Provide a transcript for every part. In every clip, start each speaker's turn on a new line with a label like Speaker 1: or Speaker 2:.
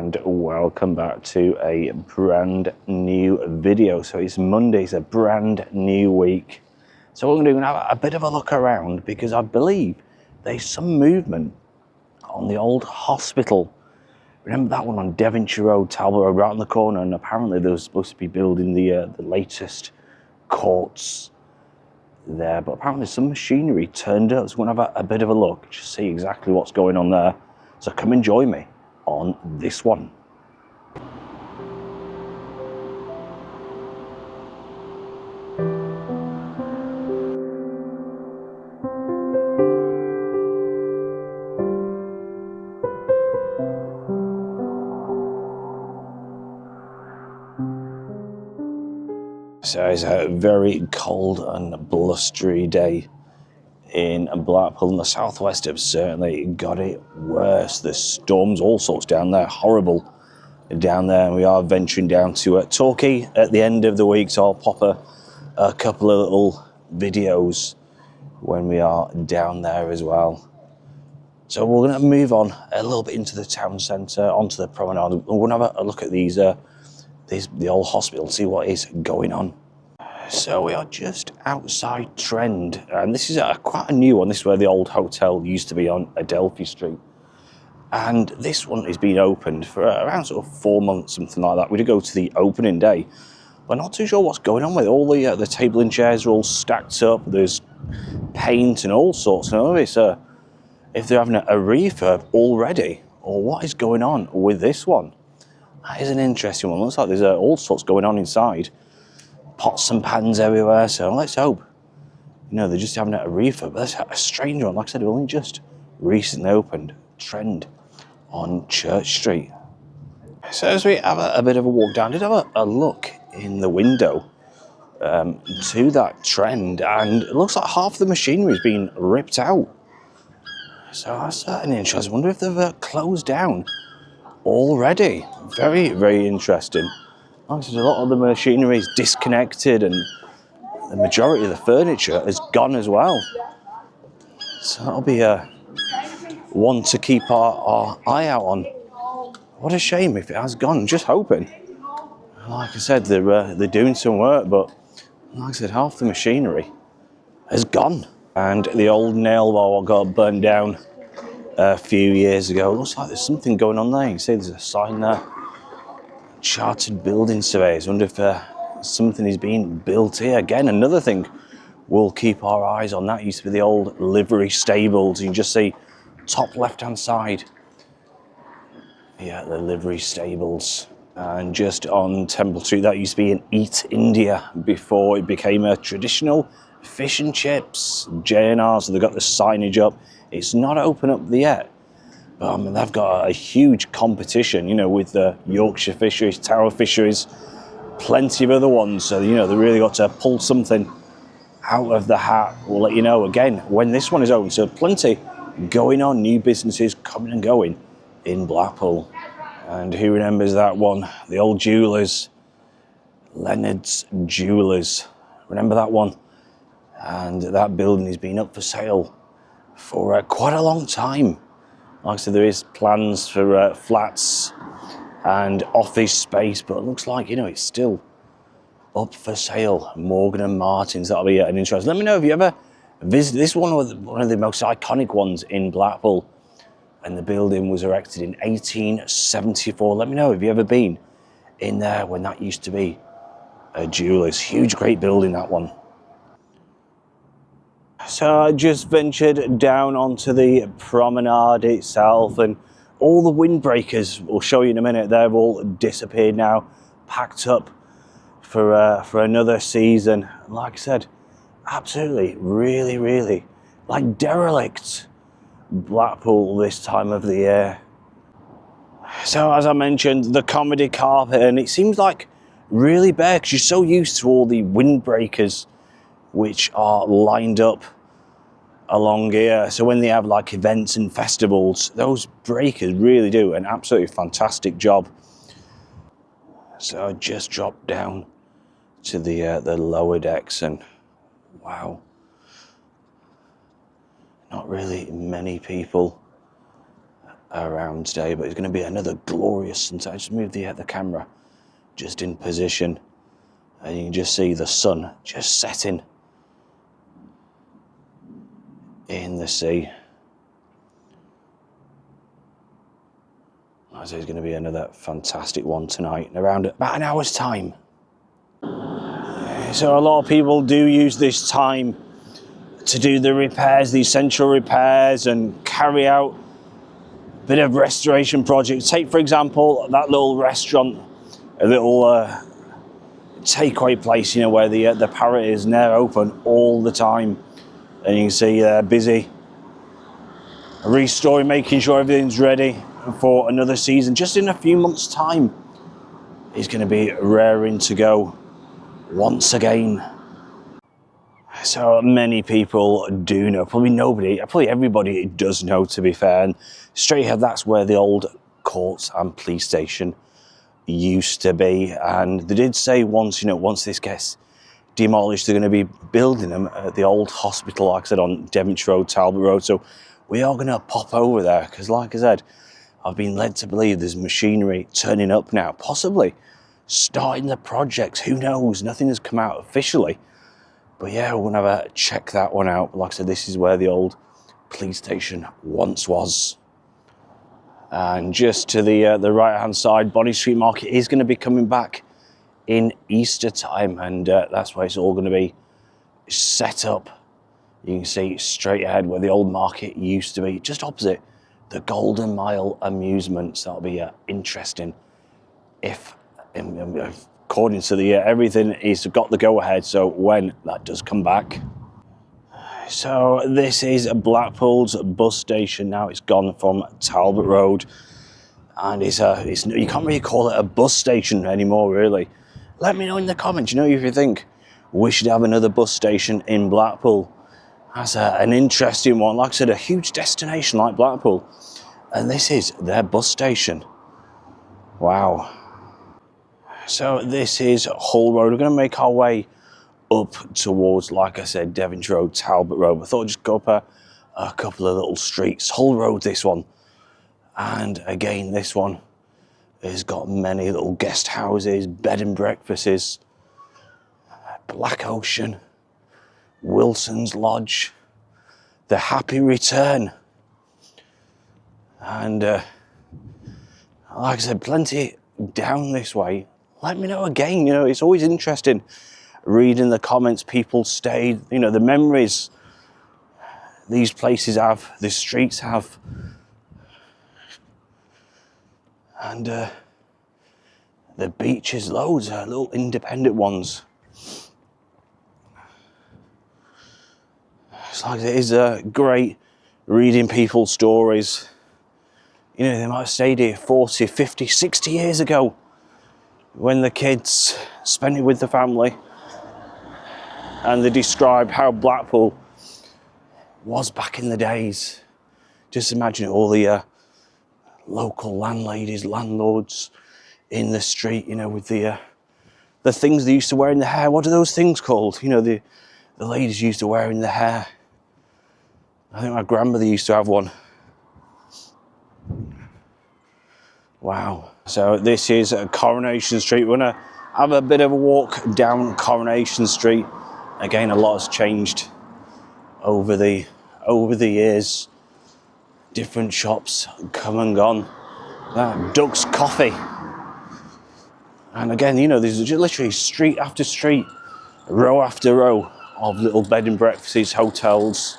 Speaker 1: and welcome back to a brand new video. So it's Monday, it's a brand new week. So what we're going to have a bit of a look around because I believe there's some movement on the old hospital. Remember that one on Devonshire Road, Talbot Road, right on the corner, and apparently they were supposed to be building the latest courts there, but apparently some machinery turned up, so we're going to have a bit of a look, just see exactly what's going on there. So come and join me on this one. So it's a very cold and blustery day in Blackpool, and the southwest have certainly got it worse. There's storms, all sorts down there, horrible down there, and we are venturing down to Torquay at the end of the week, so I'll pop a couple of little videos when we are down there as well. So we're going to move on a little bit into the town centre, onto the Promenade. We're going to have a look at the old hospital, see what is going on. So we are just outside Trend, and this is quite a new one. This is where the old hotel used to be on Adelphi Street. And this one has been opened for around sort of 4 months, something like that. We did go to the opening day, but not too sure what's going on with it. All the table and chairs are all stacked up. There's paint and all sorts. I don't know if they're having a refurb already, or what is going on with this one. That is an interesting one. Looks like there's all sorts going on inside. Pots and pans everywhere, so let's hope, they're just having a refurb. But that's a strange one. Like I said, it only just recently opened, Trend on Church Street. So as we have a bit of a walk down, I did have a look in the window to that Trend, and it looks like half the machinery has been ripped out. So that's an interest. I wonder if they've closed down already. Very, very interesting. Like I said, a lot of the machinery is disconnected, and the majority of the furniture is gone as well. So that'll be one to keep our eye out on. What a shame if it has gone. I'm just hoping. Like I said, they're doing some work, but like I said, half the machinery has gone. And the old nail bar got burnt down a few years ago. It looks like there's something going on there. You can see there's a sign there. Chartered Building Surveyors. I wonder if something is being built here. Again, another thing we'll keep our eyes on. That used to be the old livery stables. You can just see top left-hand side. Yeah, the livery stables. And just on Temple Street, that used to be an Eat India before it became a traditional fish and chips. J&R, so they've got the signage up. It's not open up yet. But I mean, they've got a huge competition, with the Yorkshire fisheries, Tower fisheries, plenty of other ones. So, they really got to pull something out of the hat. We'll let you know again when this one is open. So plenty going on, new businesses coming and going in Blackpool. And who remembers that one? The old jewellers, Leonard's Jewellers. Remember that one? And that building has been up for sale for quite a long time. Like I said, there is plans for flats and office space, but it looks like, it's still up for sale. Morgan and Martin's, that'll be an interest. Let me know if you ever visited this one of the most iconic ones in Blackpool, and the building was erected in 1874. Let me know if you ever been in there when that used to be a jeweller's. Huge, great building, that one. So I just ventured down onto the Promenade itself, and all the windbreakers, we'll show you in a minute, they've all disappeared now, packed up for another season. And like I said, absolutely, really, really, like derelict Blackpool this time of the year. So as I mentioned, the comedy carpet, and it seems like really bare because you're so used to all the windbreakers which are lined up along here. So when they have like events and festivals, those breakers really do an absolutely fantastic job. So I just dropped down to the lower decks, and wow, not really many people around today, but it's going to be another glorious sunset. I just moved the camera just in position, and you can just see the sun just setting in the sea. So it's going to be another fantastic one tonight in around about an hour's time. So a lot of people do use this time to do the repairs, the essential repairs, and carry out a bit of restoration projects. Take, for example, that little restaurant, a little takeaway place, you know, where the Parrot is, and they're open all the time. And you can see they're busy restoring, making sure everything's ready for another season. Just in a few months' time, it's going to be raring to go once again. So many people do know, probably everybody does know, to be fair. And straight ahead, that's where the old courts and police station used to be. And they did say once, you know, once this gets demolished, they're going to be building them at the old hospital, like I said, on Devonshire Road, Talbot Road. So we are going to pop over there, because like I said, I've been led to believe there's machinery turning up now, possibly starting the projects. Who knows? Nothing has come out officially. But yeah, we're going to have a check that one out. Like I said, this is where the old police station once was. And just to the right-hand side, Bonny Street Market is going to be coming back in Easter time. And that's where it's all going to be set up. You can see straight ahead where the old market used to be, just opposite the Golden Mile Amusements. That'll be interesting if, according to the everything, he's got the go-ahead, so when that does come back. So this is Blackpool's bus station now. It's gone from Talbot Road, and it's you can't really call it a bus station anymore, really. Let me know in the comments, you know, if you think we should have another bus station in Blackpool. That's an interesting one. Like I said, a huge destination like Blackpool, and this is their bus station. Wow. So this is Hull Road. We're going to make our way up towards, like I said, Devonshire Road, Talbot Road. I thought I'd just go up a couple of little streets. Hull Road, this one. And again, this one has got many little guest houses, bed and breakfasts, Black Ocean, Wilson's Lodge, the Happy Return. And like I said, plenty down this way. Let me know again, you know, it's always interesting reading the comments people stayed, you know, the memories these places have, the streets have. And the beaches, loads of little independent ones. It's like it is great reading people's stories. You know, they might have stayed here 40, 50, 60 years ago when the kids spent it with the family. And they describe how Blackpool was back in the days. Just imagine all the local landladies, landlords in the street, you know, with the things they used to wear in the hair. What are those things called? You know, the ladies used to wear in the hair. I think my grandmother used to have one. Wow. So this is Coronation Street. We're going to have a bit of a walk down Coronation Street. Again, a lot has changed over the years. Different shops come and gone. Duck's Coffee. And again, you know, there's literally street after street, row after row of little bed and breakfasts, hotels.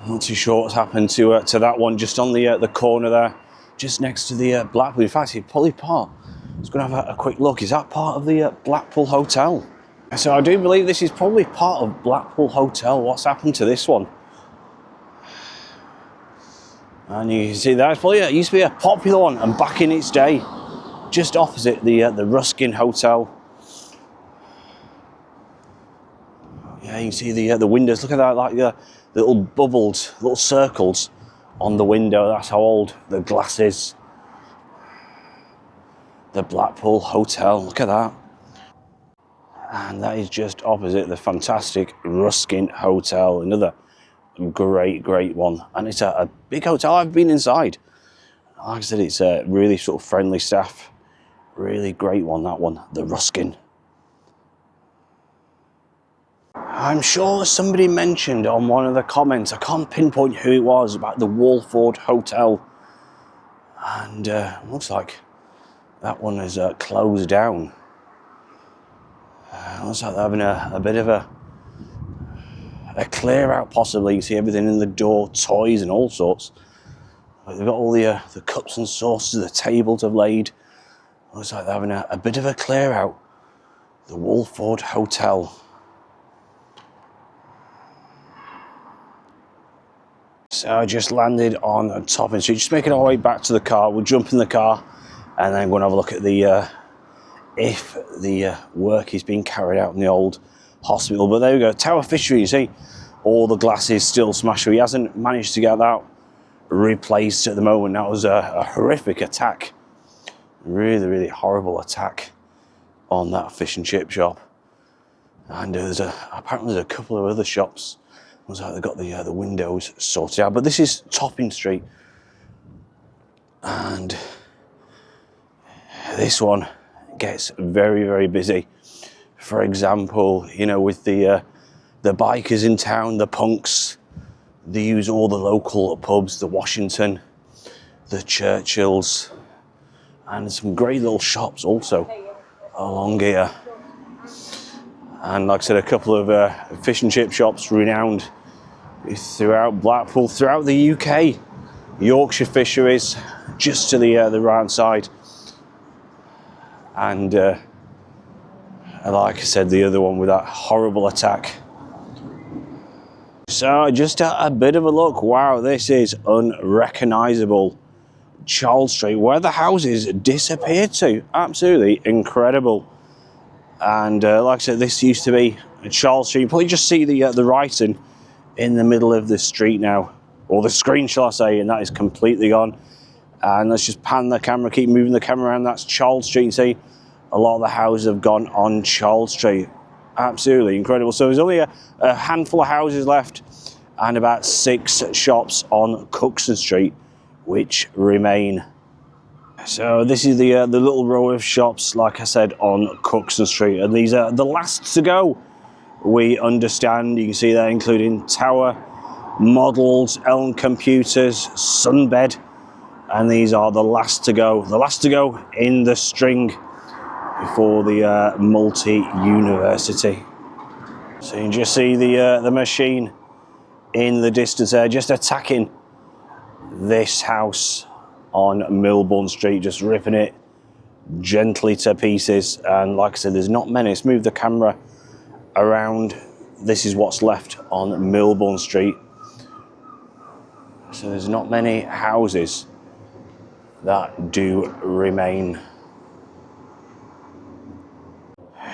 Speaker 1: Not too sure what's happened to that one just on the corner there, just next to the Blackpool. In fact, it's probably part. I was going to have a quick look. Is that part of the Blackpool Hotel? So I do believe this is probably part of Blackpool Hotel. What's happened to this one? And you can see that it used to be a popular one, and back in its day, just opposite the Ruskin Hotel. Yeah, you can see the windows. Look at that, like the little bubbles, little circles on the window. That's how old the glass is. The Blackpool Hotel, look at that. And that is just opposite the fantastic Ruskin Hotel, another great one. And it's a big hotel. I've been inside. Like I said, it's a really sort of friendly staff. Really great one, that one, the Ruskin. I'm sure somebody mentioned on one of the comments, I can't pinpoint who it was, about the Walford Hotel. And looks like that one is closed down. Looks like they're having a bit of a clear out possibly. You can see everything in the door, toys and all sorts. They've got all the cups and saucers, the tables have laid. Looks like they're having a bit of a clear out. The Walford Hotel. So I just landed on Topping Street, just making our way back to the car. We'll jump in the car and then go and have a look at the if the work is being carried out in the old hospital. But there we go, Tower Fishery, you see, all the glass is still smashed. He hasn't managed to get that replaced at the moment. That was a horrific attack. Really horrible attack on that fish and chip shop. And apparently there's a couple of other shops. Looks like they've got the windows sorted out. But this is Topping Street. And this one gets very busy. For example, you know, with the bikers in town, the punks, they use all the local pubs, the Washington, the Churchills, and some great little shops also along here. And like I said, a couple of fish and chip shops renowned throughout Blackpool, throughout the UK. Yorkshire Fisheries, just to the right side. And like I said, the other one with that horrible attack. So just a bit of a look. Wow, this is unrecognisable. Charles Street, where the houses disappeared to. Absolutely incredible. And like I said, this used to be Charles Street. You probably just see the writing in the middle of the street now, or the screen, shall I say, and that is completely gone. And let's just pan the camera, keep moving the camera around. That's Charles Street. You see, a lot of the houses have gone on Charles Street. Absolutely incredible. So there's only a handful of houses left and about 6 shops on Cookson Street which remain. So this is the little row of shops, like I said, on Cookson Street, and these are the last to go, we understand. You can see that, including Tower, Models, Elm Computers, Sunbed, and these are the last to go in the string before the multi-university. So you can just see the machine in the distance there, just attacking this house on Milbourne Street, just ripping it gently to pieces. And like I said, there's not many. Let's move the camera around. This is what's left on Milbourne Street. So there's not many houses that do remain.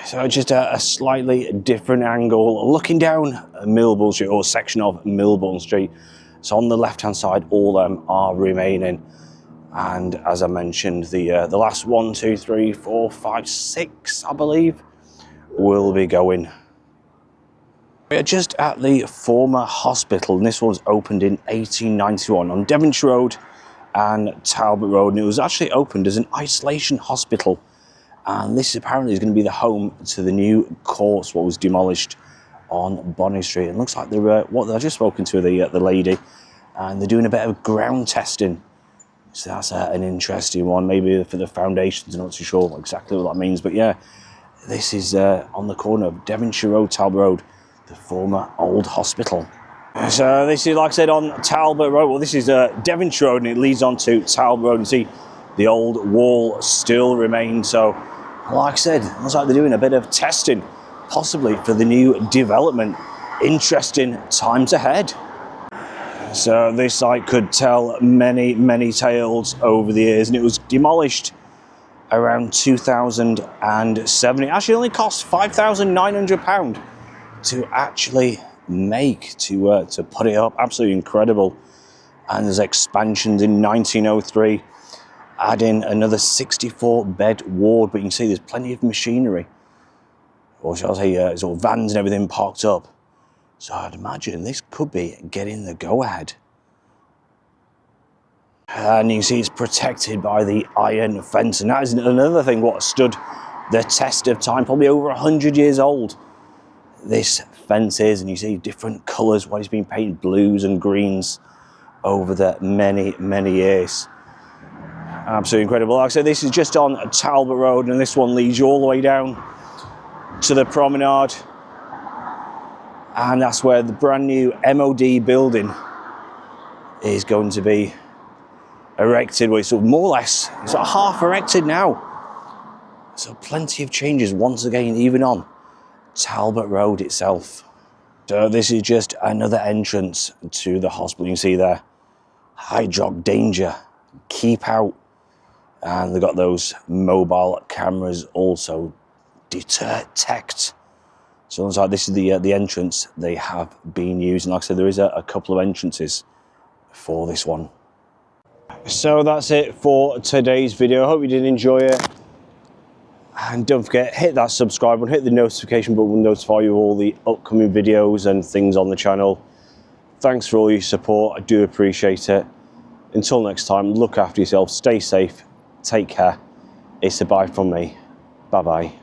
Speaker 1: So just a slightly different angle, looking down Milbourne Street, or a section of Milbourne Street. So on the left-hand side, all them are remaining. And as I mentioned, the last 1, 2, 3, 4, 5, 6, I believe, will be going. We are just at the former hospital, and this was opened in 1891 on Devonshire Road and Talbot Road. And it was actually opened as an isolation hospital. And this apparently is going to be the home to the new courts, what was demolished on Bonny Street. And it looks like I've just spoken to the lady, and they're doing a bit of ground testing. So that's an interesting one, maybe for the foundations. I'm not too sure exactly what that means, but yeah, this is on the corner of Devonshire Road, Talbot Road, the former old hospital. So this is, like I said, on Talbot Road. Well, this is Devonshire Road, and it leads on to Talbot Road. You see the old wall still remains. So, like I said, it looks like they're doing a bit of testing, possibly for the new development. Interesting times ahead. So this site could tell many tales over the years, and it was demolished around 2007. It actually only cost £5,900 to actually make, to put it up. Absolutely incredible. And there's expansions in 1903, adding another 64-bed ward, but you can see there's plenty of machinery, or shall I say sort of vans and everything parked up So I'd imagine this could be getting the go-ahead. And you can see it's protected by the iron fence, and that is another thing what stood the test of time, probably over 100 years old. This fence is, and you see different colours, what it's been painted, blues and greens over the many years. Absolutely incredible. Like I said, this is just on Talbot Road, and this one leads you all the way down to the Promenade, and that's where the brand new MOD building is going to be erected. Well, it's sort of more or less, it's sort of half erected now. So plenty of changes once again, even on Talbot Road itself. So this is just another entrance to the hospital. You can see there, hydraulic danger, keep out. And they've got those mobile cameras also, detect. So it looks like this is the entrance they have been using. Like I said, there is a couple of entrances for this one. So that's it for today's video. I hope you did enjoy it. And don't forget, hit that subscribe button, hit the notification button, will notify you of all the upcoming videos and things on the channel. Thanks for all your support, I do appreciate it. Until next time, look after yourself, stay safe, take care. It's a bye from me. Bye bye.